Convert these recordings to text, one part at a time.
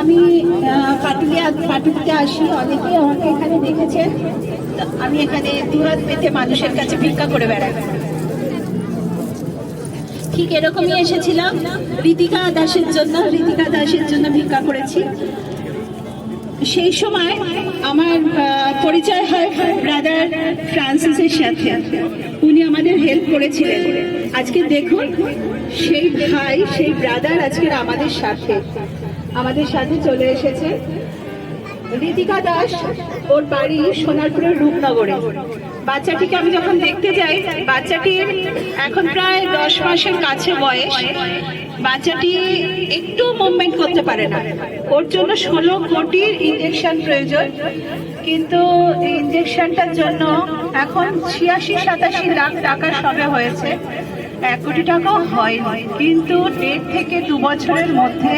আমি পাটুলিতে আসি, অনেকেই আমাকে এখানে দেখেছেন। আমি এখানে দুহাত পেতে মানুষের কাছে ভিক্ষা করে বেড়াই। ঠিক এরকমই এসেছিলাম ঋতিকা দাসের জন্য ভিক্ষা করেছি। সেই সময় আমার পরিচয় হয় ব্রাদার ফ্রান্সিসের সাথে। উনি আমাদের হেল্প করেছিলেন। আজকে দেখুন সেই ভাই, সেই ব্রাদার আজকে আমাদের সাথে চলে এসেছে। ঋতিকা দাস, ওর বাড়ি সোনারপুরের রূপনগরে। বাচ্চাটিকে আমি যখন দেখতে যাই, বাচ্চাটির এখন প্রায় 10 মাসের কাছে বয়স। বাচ্চাটি একটু মুভমেন্ট করতে পারে না। ওর জন্য 16 কোটির ইঞ্জেকশন প্রয়োজন, কিন্তু এই ইঞ্জেকশনটার জন্য এখন 86-87 লাখ টাকা সবে হয়েছে। 1 কোটি টাকাও হয়নি, কিন্তু 1.5 থেকে 2 বছরের মধ্যে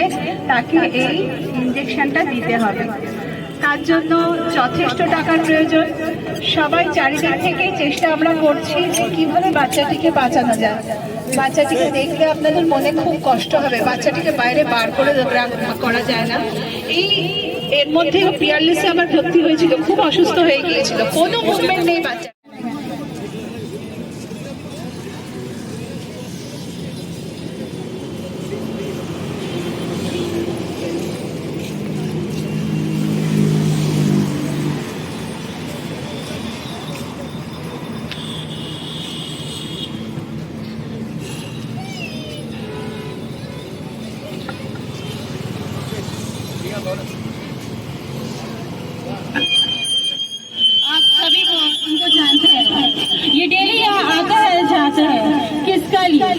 তাকে এই ইঞ্জেকশনটা দিতে হবে। তার জন্য যথেষ্ট টাকার প্রয়োজন। সবাই চারিদিক থেকে চেষ্টা আমরা করছি যে কিভাবে বাচ্চাটিকে বাঁচানো যায়। বাচ্চাটিকে দেখলে আপনাদের মনে খুব কষ্ট হবে। বাচ্চাটিকে বাইরে বার করে করা যায় না। এর মধ্যে পিয়ারলেসে আবার ভর্তি হয়েছিল, খুব অসুস্থ হয়ে গিয়েছিল, কোনো মুভমেন্ট নেই বাচ্চা। आप सभी को इनको जानते हैं, ये डेली यहाँ आता है जाता है, किसका लिए?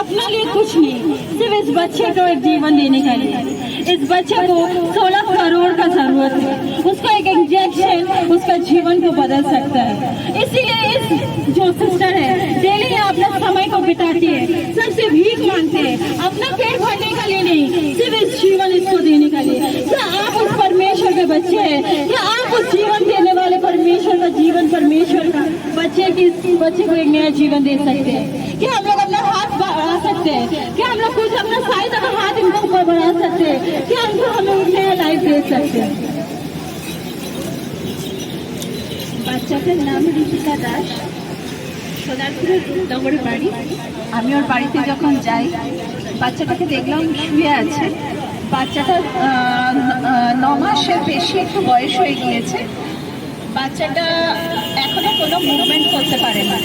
अपने लिए कुछ नहीं, सिर्फ इस बच्चे को एक जीवन देने का लिए। इस बच्चे को 16 करोड़ का जरूरत है। उसका एक इंजेक्शन उसका जीवन को बदल सकता है। इसीलिए इस जो सिस्टर है डेली यहाँ अपना समय को बिताती है, सबसे भीख मांगते हैं, अपना पेट भरने का लिए नहीं, सिर्फ इस जीवन इसको देने का लिए। क्या आप उस परमेश्वर के बच्चे हैं? क्या आप उस जीवन देने वाले परमेश्वर का जीवन, परमेश्वर का बच्चे को एक नया जीवन दे सकते हैं? क्या हम लोग अपना हाथ बढ़ा सकते हैं? क्या हम लोग कुछ अपना साइज का हाथ इनके ऊपर बढ़ा सकते हैं? क्या हम लोग नया लाइफ दे सकते हैं? বাচ্চাটার নাম ঋতিকা দাস, সোনারপুরের রূপনগরে বাড়ি। আমি ওর বাড়িতে যখন যাই, বাচ্চাটাকে দেখলাম শুয়ে আছে। বাচ্চাটার 9 মাসের বেশি একটু বয়স হয়ে গিয়েছে। বাচ্চাটা এখনো কোনো মুভমেন্ট করতে পারে না।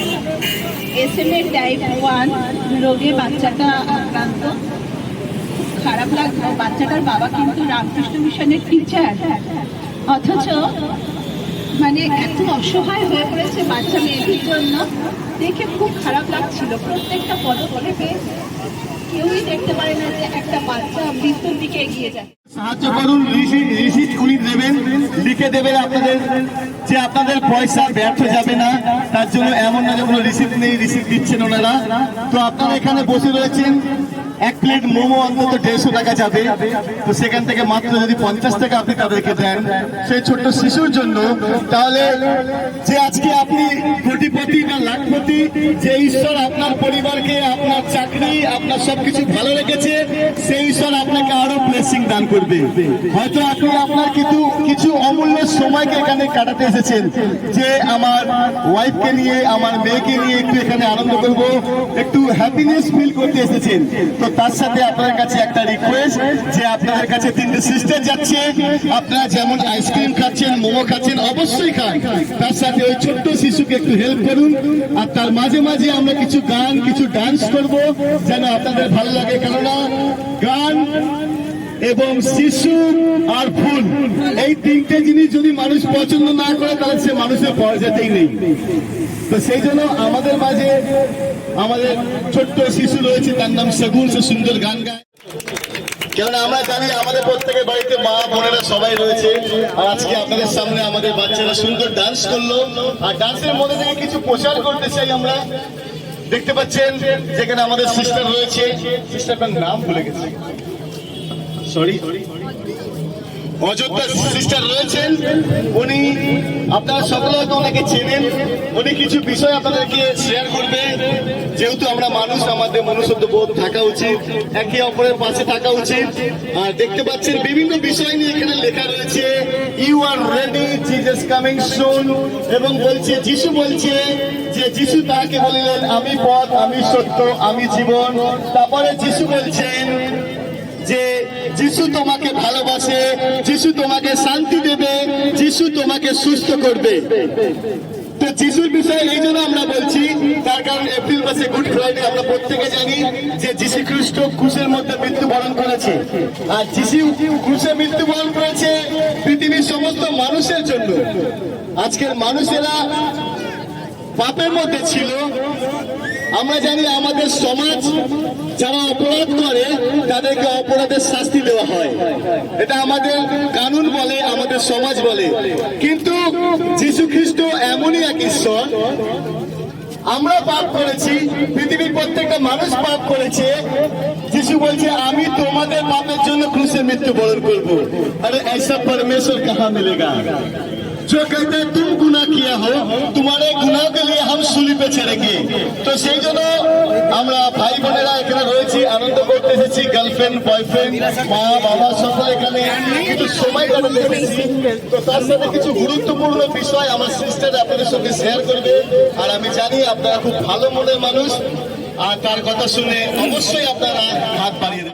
SMA টাইপ 1 রোগে বাচ্চাটা আক্রান্ত। খারাপ লাগলো। বাচ্চাটার বাবা কিন্তু রামকৃষ্ণ মিশনের টিচার, অথচ মানে এত অসহায় হয়ে পড়েছে বাচ্চা মেয়েটির জন্য। দেখে খুব খারাপ লাগছিল। প্রত্যেকটা পদক্ষেপে কেউই দেখতে পারে না যে একটা বাচ্চা মৃত্যুর দিকে এগিয়ে যায়। সাহায্য করুন, রিসিট উনি দেবেন, লিখে দেবেন আপনাদের, যে আপনাদের পয়সা ব্যর্থ যাবে না। তার জন্য এমন না যে কোনো রিসিট নেই, রিসিট দিচ্ছেন ওনারা। তো আপনারা এখানে বসে রয়েছেন, 1 প্লেট মোমো অন্তত 150 টাকা যাবে। তো সেখান থেকে মাত্র যদি 50 টাকা আপনি তাদেরকে দেন সেই ছোট্ট শিশুর জন্য, তাহলে যে আজকে আপনি কোটিপতি বা লাখপতি, যে ঈশ্বর আপনার পরিবারকে, আপনার চাকরি, আপনার সবকিছু ভালো রেখেছে, সেই ঈশ্বর আপনাকে আরো ব্লেসিং দান করবে। হয়তো আপনি আপনার কিছু অমূল্য সময়কে এখানে কাটাতে এসেছেন, যে আমার ওয়াইফকে নিয়ে, আমার মেয়েকে নিয়ে একটু এখানে আনন্দ করব, একটু হ্যাপিনেস ফিল করতে এসেছেন। তো তার সাথে আপনার কাছে একটা রিকোয়েস্ট, যে আপনাদের কাছে 3টে সিস্টার যাচ্ছে। আপনারা যেমন আইসক্রিম খাচ্ছেন, মোমো খাচ্ছেন, অবশ্যই খান, তার সাথে ওই ছোট্ট শিশুকে একটু হেল্প করুন। আর তার মাঝে মাঝে আমরা কিছু গান, কিছু ডান্স করব, যেন আপনাদের ভালো লাগে। কেননা গান এবং শিশু আর ফুল, এই 3টে জিনিস যদি মানুষ পছন্দ না করে, তাহলে সে মানুষের পর্যাতেই নেই। তো সেই জন্য আমাদের মাঝে আমাদের ছোট্ট শিশু রয়েছে, তার নাম সেগুন। সে সুন্দর গান গায়। কেননা আমরা জানি আমাদের প্রত্যেকের বাড়িতে মা বোনেরা সবাই রয়েছে। আর আজকে আপনাদের সামনে আমাদের বাচ্চারা সুন্দর ডান্স করলো। আর ডান্সের মধ্যে থেকে কিছু প্রচার করতে চাই আমরা। দেখতে পাচ্ছেন যেখানে আমাদের সিস্টার রয়েছে, সিস্টারটার নাম ভুলে গেছে, সরি, অযোধ্যা সিস্টার রয়েছেন, উনি আপনারা সকলে হয়তো ওনাকে চেনেন। উনি কিছু বিষয় আপনাদেরকে শেয়ার করবে। যেহেতু আমরা মানুষ, আমাদের মনুষ্যত্ব বোধ থাকা উচিত, একে অপরের পাশে থাকা উচিত। আর দেখতে পাচ্ছেন বিভিন্ন বিষয় নিয়ে এখানে লেখা রয়েছে, you are ready, Jesus coming soon. এবং বলছে, যিশু বলছে যে যিশু তাকে বলিলেন, আমি পথ, আমি সত্য, আমি জীবন। তারপরে যিশু বলছেন যে যিশু তোমাকে ভালোবাসে, যিশু তোমাকে শান্তি দেবে, যিশু তোমাকে সুস্থ করবে। তো যিশুর বিষয়ে এই জন্য আমরা বলছি, তার কারণ এপ্রিল মাসে গুড ফ্রাইডে আমরা প্রত্যেকে জানি যে যীশু খ্রিস্ট ক্রুশের মধ্যে মৃত্যুবরণ করেছে। আর যিশু ক্রুশে মৃত্যুবরণ করেছে পৃথিবীর সমস্ত মানুষের জন্য। আজকের মানুষেরা পাপের মধ্যে ছিল। আমরা জানি আমাদের সমাজ যারা অপরাধ করে তাদেরকে অপরাধের শাস্তি দেওয়া হয়, এটা আমাদের কানুন বলে, আমাদের সমাজ বলে। কিন্তু যীশু খ্রিস্ট এমনই এক ঈশ্বর, আমরা পাপ করেছি, পৃথিবীর প্রত্যেকটা মানুষ পাপ করেছে। যিশু বলছে, আমি তোমাদের পাপের জন্য ক্রুশে মৃত্যুবরণ করবো। আরে ऐसा परमेश्वर कहाँ मिलेगा? जो कहते हैं तुम गुनाह किया हो, तुम्हारे गुनाह के लिए हम सूली पे चढ़ेंगे। তো সেই জন্য আমরা ভাই বোনেরা এখানে রয়েছি, আনন্দ করতে এসেছি। গার্লফ্রেন্ড, বয়ফ্রেন্ড, মা বাবা সবাই এখানে কিছু সময় কাটাতে এসেছি। তো তার সাথে কিছু গুরুত্বপূর্ণ বিষয় আমার সিস্টার আপনাদের সঙ্গে শেয়ার করবে। আর আমি জানি আপনারা খুব ভালো মনের মানুষ, আর তার কথা শুনে অবশ্যই আপনারা হাত বাড়িয়ে দেবেন।